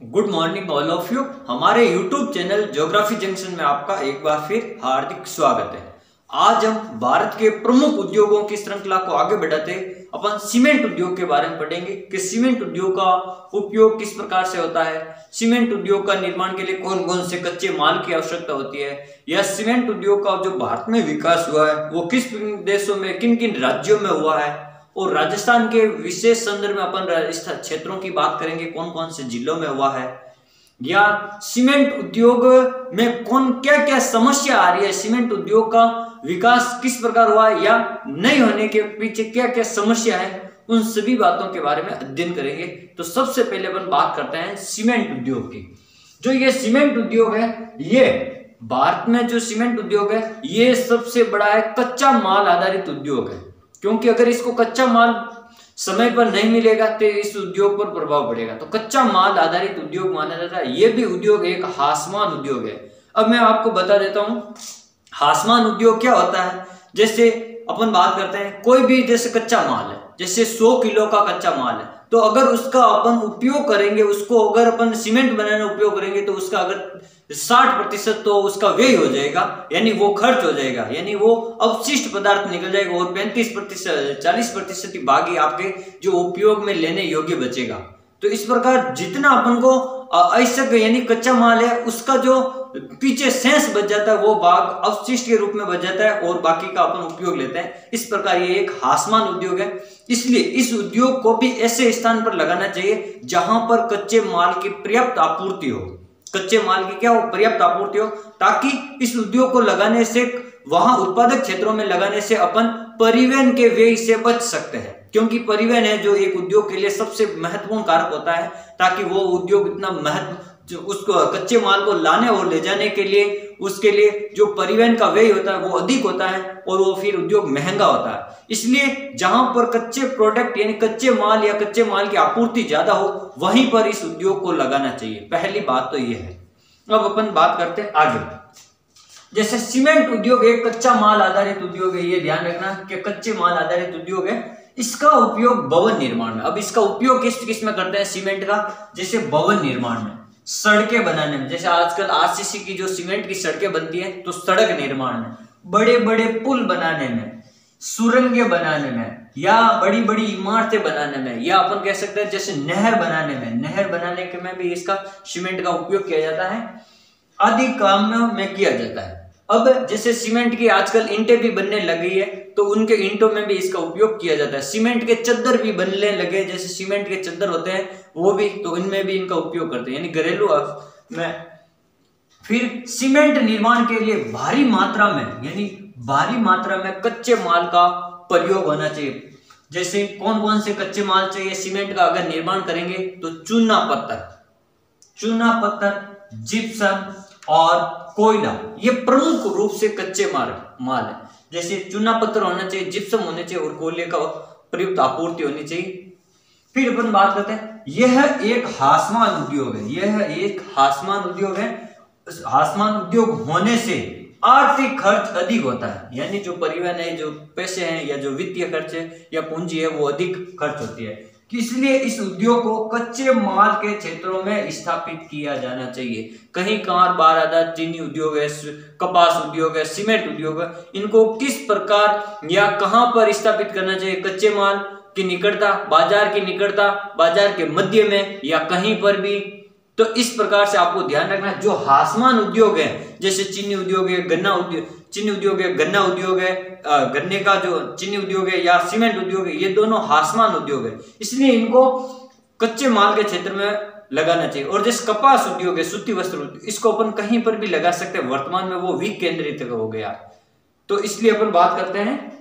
Good morning all of you. हमारे YouTube channel geography junction में आपका एक बार फिर हार्दिक स्वागत है। आज हम भारत के प्रमुख उद्योगों की श्रृंखला को आगे बढ़ाते अपन सीमेंट उद्योग के बारे में पढ़ेंगे कि सीमेंट उद्योग का उपयोग किस प्रकार से होता है, सीमेंट उद्योग का निर्माण के लिए कौन कौन से कच्चे माल की आवश्यकता होती है, या सीमेंट उद्योग का जो भारत में विकास हुआ है वो किस देशों में किन किन राज्यों में हुआ है, और राजस्थान के विशेष संदर्भ में अपन क्षेत्रों की बात करेंगे कौन कौन से जिलों में हुआ है, या सीमेंट उद्योग में कौन क्या क्या समस्या आ रही है, सीमेंट उद्योग का विकास किस प्रकार हुआ है या नहीं होने के पीछे क्या क्या समस्या है, उन सभी बातों के बारे में अध्ययन करेंगे। तो सबसे पहले अपन बात करते हैं सीमेंट उद्योग की। जो ये सीमेंट उद्योग है, ये भारत में जो सीमेंट उद्योग है ये सबसे बड़ा है कच्चा माल आधारित उद्योग है, क्योंकि अगर इसको कच्चा माल समय पर नहीं मिलेगा तो इस उद्योग पर प्रभाव पड़ेगा। तो कच्चा माल आधारित उद्योग माना जाता है। यह भी उद्योग एक हासमान उद्योग है। अब मैं आपको बता देता हूं हासमान उद्योग क्या होता है। जैसे अपन बात करते हैं कोई भी जैसे कच्चा माल है, जैसे 100 किलो का कच्चा माल है, तो अगर उसका अपन उपयोग करेंगे, उसको अगर अपन सीमेंट बनाने उपयोग करेंगे तो उसका अगर 60% तो उसका व्यय हो जाएगा, यानी वो खर्च हो जाएगा, यानी वो अवशिष्ट पदार्थ निकल जाएगा, और 35% 40% ही बाकी आपके जो उपयोग में लेने योग्य बचेगा। तो इस प्रकार जितना अपन को आवश्यक यानी कच्चा माल है उसका जो पीछे शेष बच जाता है वो भाग अवशिष्ट के रूप में बच जाता है और बाकी का अपन उपयोग लेते हैं। इस प्रकार ये एक हासमान उद्योग है। इसलिए इस उद्योग को भी ऐसे स्थान पर लगाना चाहिए जहां पर कच्चे माल की पर्याप्त आपूर्ति हो, कच्चे माल की क्या हो पर्याप्त आपूर्ति हो, ताकि इस उद्योग को लगाने से वहां उत्पादक क्षेत्रों में लगाने से अपन परिवहन के व्यय से बच सकते हैं, क्योंकि परिवहन है जो एक उद्योग के लिए सबसे महत्वपूर्ण कारक होता है, ताकि वो उद्योग इतना महत्व उसको कच्चे माल को लाने और ले जाने के लिए उसके लिए जो परिवहन का व्यय होता है वो अधिक होता है और वो फिर उद्योग महंगा होता है। इसलिए जहां पर कच्चे प्रोडक्ट यानी कच्चे माल या कच्चे माल की आपूर्ति ज्यादा हो वहीं पर इस उद्योग को लगाना चाहिए। पहली बात तो ये है। अब अपन बात करते हैं आगे। जैसे सीमेंट उद्योग एक कच्चा माल आधारित उद्योग है, ये ध्यान रखना कि कच्चे माल आधारित उद्योग है। इसका उपयोग भवन निर्माण में, अब इसका उपयोग किस में करते हैं सीमेंट का, जैसे भवन निर्माण में, सड़कें बनाने में, जैसे आजकल आरसीसी की जो सीमेंट की सड़कें बनती है तो सड़क निर्माण में, बड़े बड़े पुल बनाने में, सुरंगें बनाने में, या बड़ी बड़ी इमारतें बनाने में, या अपन कह सकते हैं जैसे नहर बनाने में, नहर बनाने के में भी इसका सीमेंट का उपयोग किया जाता है, आदि काम में किया जाता है। अब जैसे सीमेंट की आजकल ईंटें भी बनने लगी है तो उनके ईंटों में भी इसका उपयोग किया जाता है। सीमेंट के चद्दर भी बनने लगे, जैसे सीमेंट के चद्दर होते हैं वो भी, तो इनमें भी इनका उपयोग करते हैं, यानी घरेलू में। फिर सीमेंट निर्माण के लिए भारी मात्रा में यानी भारी मात्रा में कच्चे माल का प्रयोग होना चाहिए। जैसे कौन कौन से कच्चे माल चाहिए सीमेंट का अगर निर्माण करेंगे, तो चूना पत्थर, जिप्सम और कोयला, ये प्रमुख रूप से कच्चे माल है। जैसे चूना पत्थर होना चाहिए, जिप्सम होने चाहिए और कोयले का पर्याप्त आपूर्ति होनी चाहिए। फिर अपन बात करते हैं यह एक हासमान उद्योग है, यह एक हासमान उद्योग है। हासमान उद्योग होने से आर्थिक खर्च अधिक होता है, यानी जो परिवहन है, जो पैसे हैं या जो वित्तीय खर्च है या पूंजी है वो अधिक खर्च होती है। इसलिए इस उद्योग को कच्चे माल के क्षेत्रों में स्थापित किया जाना चाहिए। कहीं कार बारादा चीनी उद्योग है, कपास उद्योग है, सीमेंट उद्योग है, इनको किस प्रकार या कहां पर स्थापित करना चाहिए, कच्चे माल की निकटता, बाजार की निकटता, बाजार के मध्य में या कहीं पर भी। तो इस प्रकार से आपको ध्यान रखना, जो हासमान उद्योग है जैसे चीनी उद्योग है, गन्ना उद्योग है, गन्ने का जो चीनी उद्योग है या सीमेंट उद्योग है, ये दोनों हासमान उद्योग है, इसलिए इनको कच्चे माल के क्षेत्र में लगाना चाहिए। और जैसे कपास उद्योग है, सूती वस्त्र, इसको अपन कहीं पर भी लगा सकते हैं, वर्तमान में वो विकेंद्रित हो गया, तो इसलिए अपन बात करते हैं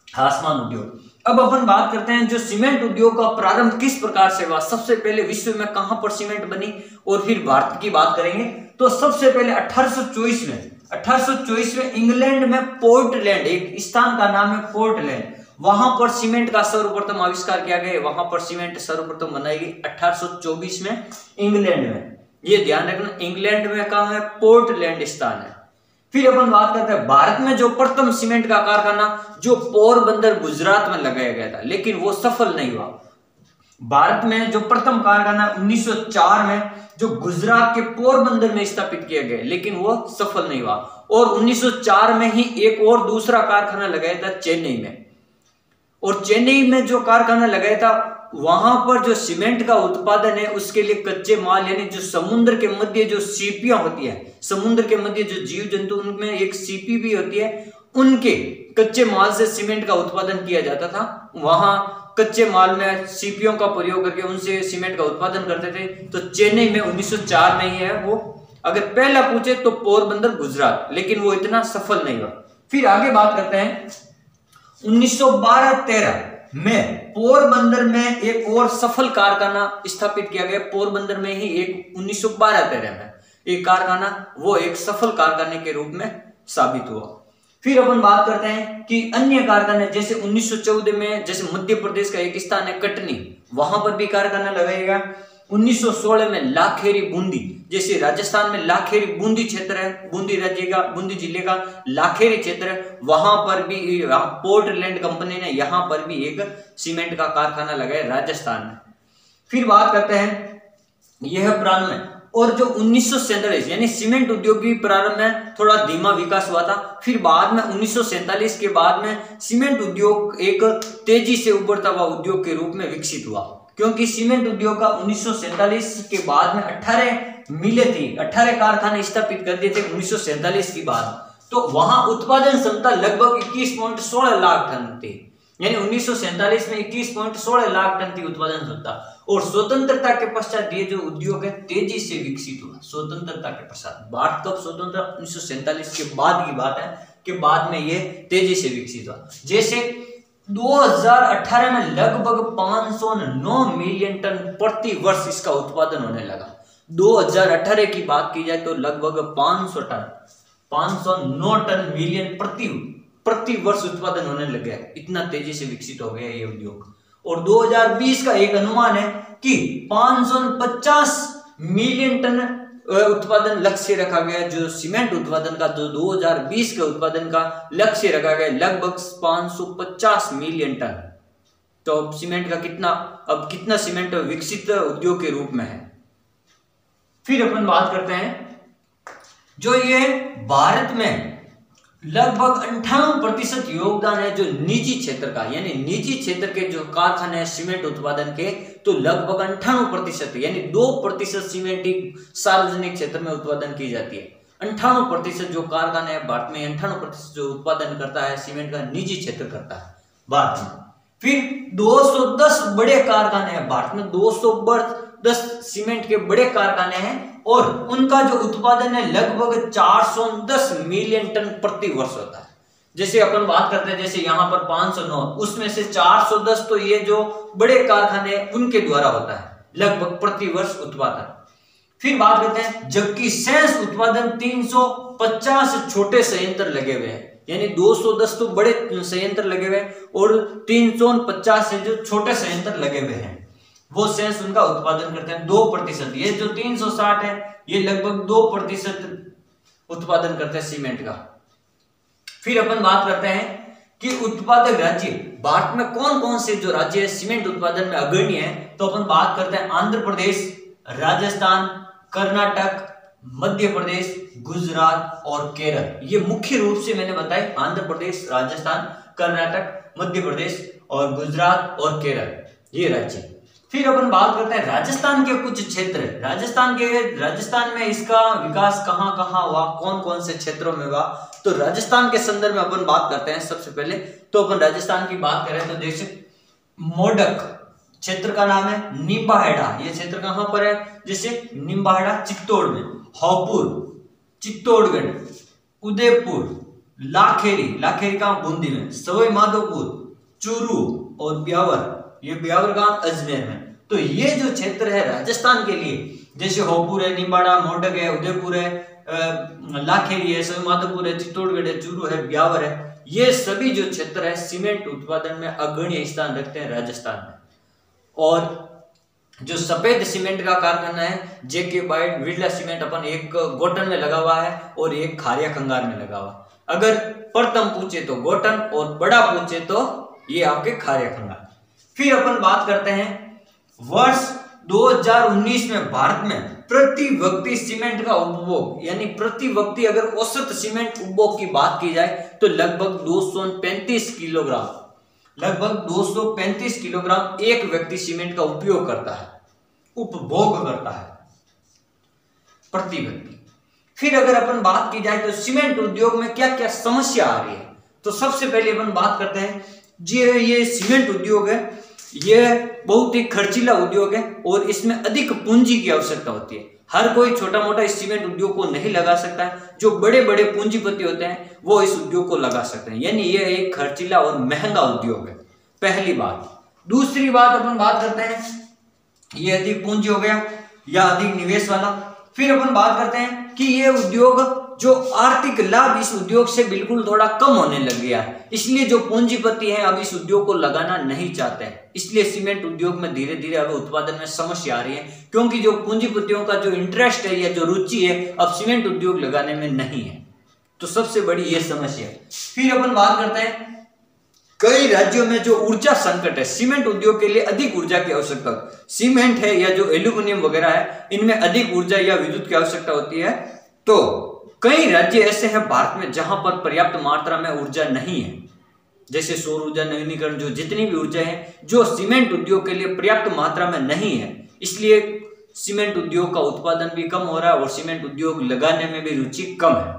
हासमान उद्योग। अब अपन बात करते हैं जो सीमेंट उद्योग का प्रारंभ किस प्रकार से हुआ। सबसे पहले विश्व में कहां पर सीमेंट बनी, और फिर भारत की बात करेंगे। तो सबसे पहले 1824 में इंग्लैंड में पोर्टलैंड, एक स्थान का नाम है पोर्टलैंड, वहां पर सीमेंट का सर्वप्रथम आविष्कार किया गया। वहां पर सीमेंट सर्वप्रथम बनाई गई 1824 में इंग्लैंड में। ये ध्यान रखना, इंग्लैंड में कहां है, पोर्टलैंड स्थान है। फिर अपन बात करते हैं भारत में जो प्रथम सीमेंट का कारखाना जो पोरबंदर गुजरात में लगाया गया था, लेकिन वो सफल नहीं हुआ। भारत में जो प्रथम कारखाना 1904 में जो गुजरात के पोरबंदर में स्थापित किया गया, लेकिन वो सफल नहीं हुआ। और 1904 में ही एक और दूसरा कारखाना लगाया था चेन्नई में, और चेन्नई में जो कारखाना लगाया था वहां पर जो सीमेंट का उत्पादन है उसके लिए कच्चे माल यानी जो समुद्र के मध्य जो सीपियां होती है, समुद्र के मध्य जो जीव जंतु उनमें एक सीपी भी होती है, उनके कच्चे माल से सीमेंट का उत्पादन किया जाता था। वहां कच्चे माल में सीपियों का प्रयोग करके उनसे सीमेंट का उत्पादन करते थे। तो चेन्नई में 1904 में ही है वो। अगर पहला पूछे तो पोरबंदर गुजरात, लेकिन वो इतना सफल नहीं हुआ। फिर आगे बात करते हैं 1912-13 में पोरबंदर में एक और सफल कारखाना स्थापित किया गया। पोरबंदर में ही एक 1912-13 में एक कारखाना वो एक सफल कारखाने के रूप में साबित हुआ। फिर अपन बात करते हैं कि अन्य कारखाने, जैसे 1914 में जैसे मध्य प्रदेश का एक स्थान है कटनी, वहां पर भी कारखाना लगाएगा। 1916 में लाखेरी बूंदी, जैसे राजस्थान में लाखेरी बूंदी क्षेत्र है, बूंदी राज्य का, बूंदी जिले का लाखेरी क्षेत्र है, वहां पर भी पोर्टलैंड कंपनी ने यहाँ पर भी एक सीमेंट का कारखाना लगाया राजस्थान में। फिर बात करते हैं यह प्रारंभ में, और जो 1947 यानी सीमेंट उद्योग की प्रारंभ में थोड़ा धीमा विकास हुआ था। फिर बाद में 1947 के बाद में सीमेंट उद्योग एक तेजी से उभरता हुआ उद्योग के रूप में विकसित हुआ, क्योंकि सीमेंट उद्योग का 1947 के बाद में 18 मिलें थी, 18 कारखाने स्थापित कर दिए थे 1947 के बाद। तो वहां उत्पादन क्षमता लगभग 21.16 लाख टन थी, यानी 1947 में 21.16 लाख टन थी उत्पादन क्षमता। और स्वतंत्रता के पश्चात ये जो उद्योग है तेजी से विकसित हुआ। स्वतंत्रता के पश्चात, भारत कब स्वतंत्र, 1947 के बाद की बात है कि बाद में ये तेजी से विकसित हुआ। जैसे 2018 में लगभग 509 मिलियन टन प्रति वर्ष इसका उत्पादन होने लगा। 2018 की बात की जाए तो लगभग 509 टन मिलियन प्रति वर्ष उत्पादन होने लग गया। इतना तेजी से विकसित हो गया ये उद्योग। और 2020 का एक अनुमान है कि 550 मिलियन टन उत्पादन लक्ष्य रखा गया। जो सीमेंट उत्पादन का जो 2020 के उत्पादन का लक्ष्य रखा गया लगभग 550 मिलियन टन। तो अब सीमेंट का कितना सीमेंट विकसित उद्योग के रूप में है। फिर अपन बात करते हैं जो ये भारत में लगभग 98% योगदान है जो निजी क्षेत्र का, यानी निजी क्षेत्र के जो कारखाने हैं सीमेंट उत्पादन के, तो लगभग 98% यानी 2% सीमेंट ही सार्वजनिक क्षेत्र में उत्पादन की जाती है। 98% जो कारखाने हैं भारत में, 98% जो उत्पादन करता है सीमेंट का निजी क्षेत्र करता है भारत में। फिर 210 बड़े कारखाने हैं भारत में, 210 सीमेंट के बड़े कारखाने हैं, और उनका जो उत्पादन है लगभग 410 मिलियन टन प्रति वर्ष होता है। जैसे अपन बात करते हैं जैसे यहाँ पर 509, उसमें से 410 तो ये जो बड़े कारखाने हैं उनके द्वारा होता है लगभग प्रति वर्ष उत्पादन। फिर बात करते हैं जबकि शेष उत्पादन 350 छोटे संयंत्र लगे हुए हैं, यानी 210 तो बड़े संयंत्र लगे हुए हैं और 350 से जो छोटे संयंत्र लगे हुए हैं वो शेष उनका उत्पादन करते हैं 2%। ये जो 360 है ये लगभग 2% उत्पादन करते हैं सीमेंट का। फिर अपन बात करते हैं कि उत्पादक राज्य भारत में कौन कौन से जो राज्य है सीमेंट उत्पादन में अग्रणी है। तो अपन बात करते हैं आंध्र प्रदेश, राजस्थान, कर्नाटक, मध्य प्रदेश, गुजरात और केरल। ये मुख्य रूप से मैंने बताया आंध्र प्रदेश, राजस्थान, कर्नाटक, मध्य प्रदेश और गुजरात और केरल ये राज्य। फिर अपन बात करते हैं राजस्थान के कुछ क्षेत्र। राजस्थान में इसका विकास कहाँ कहाँ हुआ, कौन कौन से क्षेत्रों में हुआ। तो राजस्थान के संदर्भ में अपन बात करते हैं। सबसे पहले तो अपन राजस्थान की बात करें तो जैसे मोडक क्षेत्र का नाम है, निम्बाहेड़ा ये क्षेत्र कहाँ पर है, जैसे निम्बाहेड़ा चित्तौड़ में, हापुड़ चित्तौड़गढ़, उदयपुर, लाखेरी का बूंदी में, सवाई माधोपुर, चूरू और ब्यावर, ये ब्यावर गांव अजमेर में। तो ये जो क्षेत्र है राजस्थान के लिए, जैसे हापुड़ है, निम्बाड़ा, मोडक है, उदयपुर है, लाखेरी है, सवाई माधोपुर है, चित्तौड़गढ़ है, चूरू है, ब्यावर है, ये सभी जो क्षेत्र है सीमेंट उत्पादन में अग्रणी स्थान रखते हैं राजस्थान में। और जो सफेद सीमेंट का कारखाना है जेके बाइट बिरला सीमेंट अपन एक गोटन में लगा हुआ है और एक खारिया खंगार में लगा हुआ। अगर प्रथम पूछे तो गोटन और बड़ा पूछे तो ये आपके खारिया खंगार। फिर अपन बात करते हैं वर्ष 2019 में भारत में प्रति व्यक्ति सीमेंट का उपभोग यानी प्रति व्यक्ति अगर औसत सीमेंट उपभोग की बात की जाए तो लगभग 235 किलोग्राम एक व्यक्ति सीमेंट का उपयोग करता है, उपभोग करता है प्रति व्यक्ति। फिर अगर अपन बात की जाए तो सीमेंट उद्योग में क्या क्या समस्या आ रही है, तो सबसे पहले अपन बात करते हैं ये सीमेंट उद्योग है, यह बहुत ही खर्चीला उद्योग है और इसमें अधिक पूंजी की आवश्यकता होती है। हर कोई छोटा मोटा इस सीमेंट उद्योग को नहीं लगा सकता है, जो बड़े बड़े पूंजीपति होते हैं वो इस उद्योग को लगा सकते हैं, यानी यह एक खर्चीला और महंगा उद्योग है, पहली बात। दूसरी बात अपन बात करते हैं, ये अधिक पूंजी हो गया या अधिक निवेश वाला। फिर अपन बात करते हैं कि ये उद्योग जो आर्थिक लाभ इस उद्योग से बिल्कुल थोड़ा कम होने लग गया है, इसलिए जो पूंजीपति हैं अब इस उद्योग को लगाना नहीं चाहते हैं, इसलिए सीमेंट उद्योग में धीरे धीरे अब उत्पादन में समस्या आ रही है, क्योंकि जो पूंजीपतियों का जो इंटरेस्ट है या जो रुचि है अब सीमेंट उद्योग लगाने में नहीं है। तो सबसे बड़ी ये समस्या है। फिर अपन बात करते हैं कई राज्यों में जो ऊर्जा संकट है, सीमेंट उद्योग के लिए अधिक ऊर्जा की आवश्यकता है, सीमेंट है या जो एल्यूमिनियम वगैरह है इनमें अधिक ऊर्जा या विद्युत की आवश्यकता होती है। तो कई राज्य ऐसे हैं भारत में जहां पर पर्याप्त मात्रा में ऊर्जा नहीं है, जैसे सौर ऊर्जा, नवीनीकरण, जो जितनी भी ऊर्जा है जो सीमेंट उद्योग के लिए पर्याप्त मात्रा में नहीं है, इसलिए सीमेंट उद्योग का उत्पादन भी कम हो रहा है और सीमेंट उद्योग लगाने में भी रुचि कम है,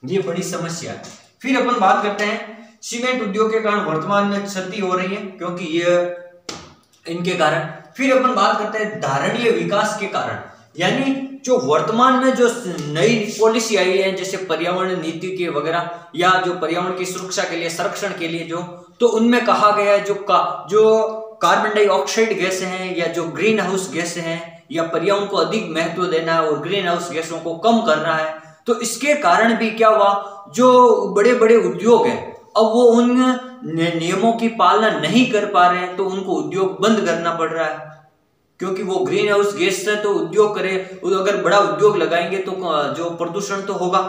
ये बड़ी समस्या है। फिर अपन बात करते हैं सीमेंट उद्योग के कारण वर्तमान में क्षति हो रही है, क्योंकि ये इनके कारण। फिर अपन बात करते हैं धारणीय विकास के कारण, यानी जो वर्तमान में जो नई पॉलिसी आई है जैसे पर्यावरण नीति के वगैरह या जो पर्यावरण की सुरक्षा के लिए, संरक्षण के लिए जो, तो उनमें कहा गया है जो कार्बन डाइऑक्साइड गैस हैं या जो ग्रीन हाउस गैस हैं या पर्यावरण को अधिक महत्व देना है और ग्रीन हाउस गैसों को कम करना है। तो इसके कारण भी क्या हुआ, जो बड़े बड़े उद्योग हैं अब वो उन नियमों की पालना नहीं कर पा रहे हैं, तो उनको उद्योग बंद करना पड़ रहा है, क्योंकि वो ग्रीन हाउस गैस से तो उद्योग करे, अगर बड़ा उद्योग लगाएंगे तो जो प्रदूषण तो होगा।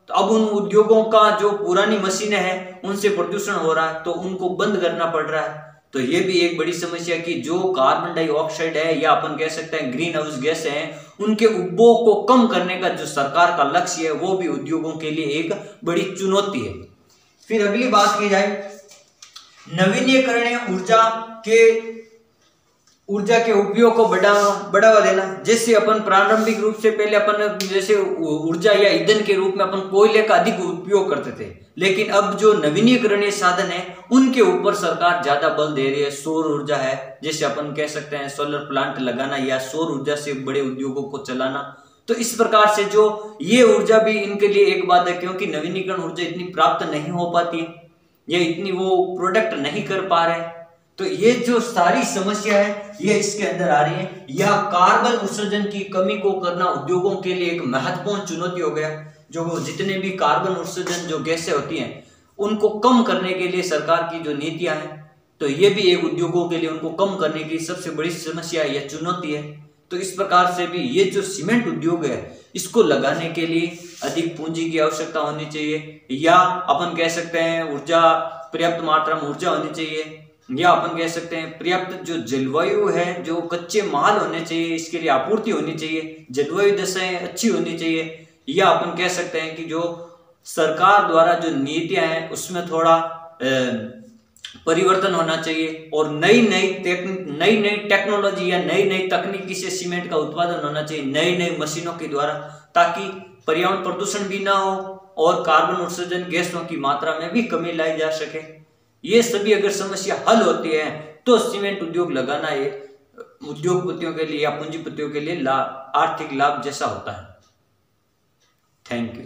तो अब उन उद्योगों का जो पुरानी मशीनें हैं उनसे प्रदूषण हो रहा है, तो उनको बंद करना पड़ रहा है। तो ये भी एक बड़ी समस्या कि जो कार्बन डाइऑक्साइड है या अपन कह सकते हैं ग्रीन हाउस गैस है, उनके उपभोग को कम करने का जो सरकार का लक्ष्य है वो भी उद्योगों के लिए एक बड़ी चुनौती है। फिर अगली बात की जाए नवीनीकरणीय ऊर्जा के उपयोग को बढ़ावा देना, जैसे अपन प्रारंभिक रूप से पहले अपन जैसे ऊर्जा या ईंधन के रूप में अपन कोयले का अधिक उपयोग करते थे, लेकिन अब जो नवीनीकरणीय साधन है उनके ऊपर सरकार ज्यादा बल दे रही है। सौर ऊर्जा है, जैसे अपन कह सकते हैं सोलर प्लांट लगाना या सौर ऊर्जा से बड़े उद्योगों को चलाना। तो इस प्रकार से जो ये ऊर्जा भी इनके लिए एक बात है, क्योंकि नवीनीकरण ऊर्जा इतनी प्राप्त नहीं हो पाती है या इतनी वो प्रोडक्ट नहीं कर पा रहे, तो ये जो सारी समस्या है ये इसके अंदर आ रही है। या कार्बन उत्सर्जन की कमी को करना उद्योगों के लिए एक महत्वपूर्ण चुनौती हो गया। जो जितने भी कार्बन उत्सर्जन जो गैसें होती हैं उनको कम करने के लिए सरकार की जो नीतियां हैं, तो ये भी एक उद्योगों के लिए उनको कम करने की सबसे बड़ी समस्या या चुनौती है। तो इस प्रकार से भी ये जो सीमेंट उद्योग है इसको लगाने के लिए अधिक पूंजी की आवश्यकता होनी चाहिए, या अपन कह सकते हैं ऊर्जा, पर्याप्त मात्रा में ऊर्जा होनी चाहिए, या अपन कह सकते हैं पर्याप्त जो जलवायु है, जो कच्चे माल होने चाहिए इसके लिए आपूर्ति होनी चाहिए, जलवायु दशाएं अच्छी होनी चाहिए, या अपन कह सकते हैं कि जो सरकार द्वारा जो नीतियां हैं उसमें थोड़ा परिवर्तन होना चाहिए और नई नई टेक्नोलॉजी या नई नई तकनीकी से सीमेंट का उत्पादन होना चाहिए, नई नई मशीनों के द्वारा, ताकि पर्यावरण प्रदूषण भी ना हो और कार्बन उत्सर्जन गैसों की मात्रा में भी कमी लाई जा सके। ये सभी अगर समस्या हल होती है तो सीमेंट उद्योग लगाना एक उद्योगपतियों के लिए या पूंजीपतियों के लिए आर्थिक लाभ जैसा होता है। Thank you.